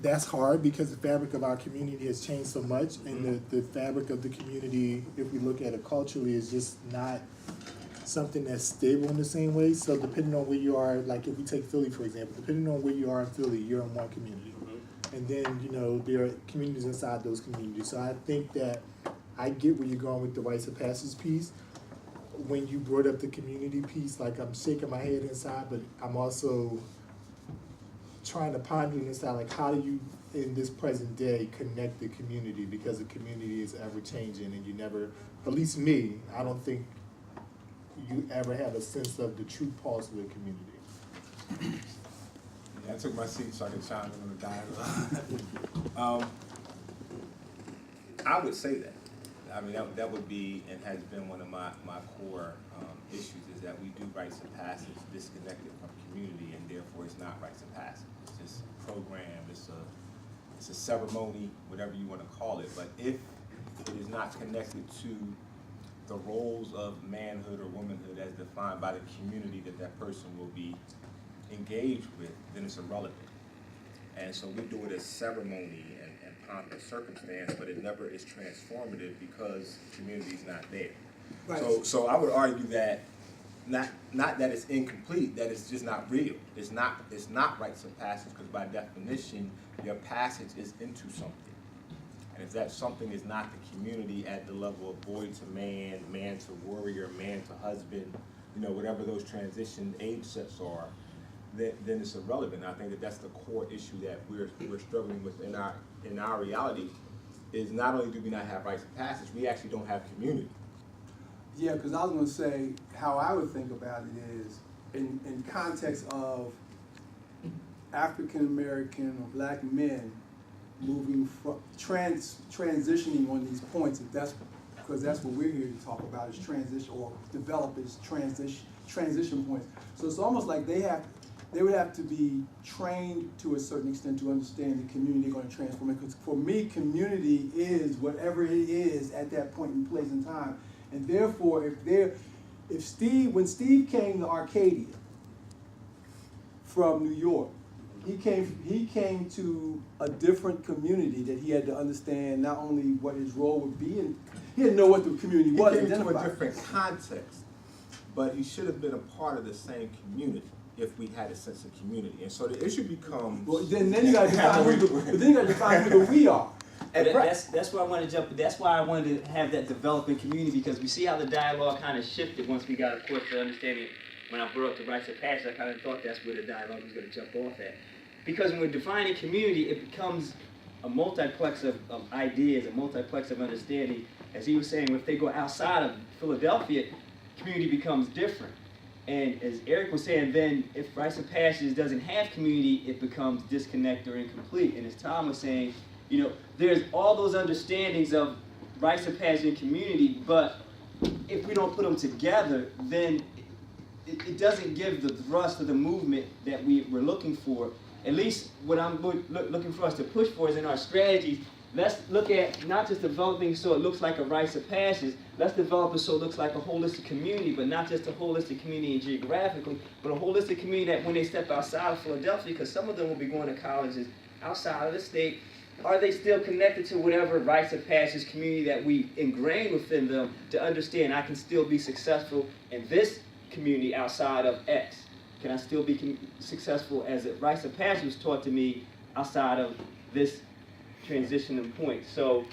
That's hard because the fabric of our community has changed so much, and the fabric of the community, if we look at it culturally, is just not something that's stable in the same way. So depending on where you are, like if we take Philly for example, depending on where you are in Philly, you're in one community, and then there are communities inside those communities. So I think that I get where you're going with the rites of passage piece. When you brought up the community piece, like I'm shaking my head inside, but I'm also trying to ponder inside, like how do you, in this present day, connect the community, because the community is ever changing, and you never, at least me, I don't think you ever have a sense of the true pulse of the community. Yeah, I took my seat so I could chime in on the dialogue. I would say that. I mean, that would be and has been one of my core issues, is that we do rites of passage disconnected from community, and therefore it's not rites of passage. It's just a program, it's a ceremony, whatever you want to call it. But if it is not connected to the roles of manhood or womanhood as defined by the community that person will be engaged with, then it's irrelevant. And so we do it as ceremony and pomp and circumstance, but it never is transformative because the community is not there. Right. So I would argue that not that it's incomplete, that it's just not real. It's not rites of passage, because by definition your passage is into something. And if that something is not the community at the level of boy to man, man to warrior, man to husband, whatever those transition age sets are, then it's irrelevant. I think that that's the core issue that we're struggling with in our reality, is not only do we not have rites of passage, we actually don't have community. Yeah, because I was going to say how I would think about it is in context of African American or black men moving from transitioning on these points, because that's what we're here to talk about, is transition, or develop as transition points. So it's almost like they would have to be trained to a certain extent to understand the community they're going to transform it. Because for me, community is whatever it is at that point in place in time. And therefore, when Steve came to Arcadia from New York, he came to a different community that he had to understand not only what his role would be, and he didn't know what the community was. He came to a different context, but he should have been a part of the same community if we had a sense of community. And so the issue becomes, well, then you got to define who we are. And that's where I wanted to jump. That's why I wanted to have that developing community, because we see how the dialogue kind of shifted once we got, of course, to understanding. When I brought up the rites of passage, I kind of thought that's where the dialogue was going to jump off at. Because when we're defining community, it becomes a multiplex of ideas, a multiplex of understanding. As he was saying, if they go outside of Philadelphia, community becomes different. And as Eric was saying, then if rites of passage doesn't have community, it becomes disconnected or incomplete. And as Tom was saying, there's all those understandings of rites of passage and community, but if we don't put them together, then it doesn't give the thrust of the movement that we're looking for. At least what I'm looking for us to push for is in our strategies. Let's look at not just developing so it looks like a rites of passage, let's develop it so it looks like a holistic community, but not just a holistic community geographically, but a holistic community that when they step outside of Philadelphia, because some of them will be going to colleges outside of the state, are they still connected to whatever rites of passage community that we ingrain within them to understand I can still be successful in this community outside of X? Can I still be successful as a rites of passage was taught to me outside of this transitioning point? So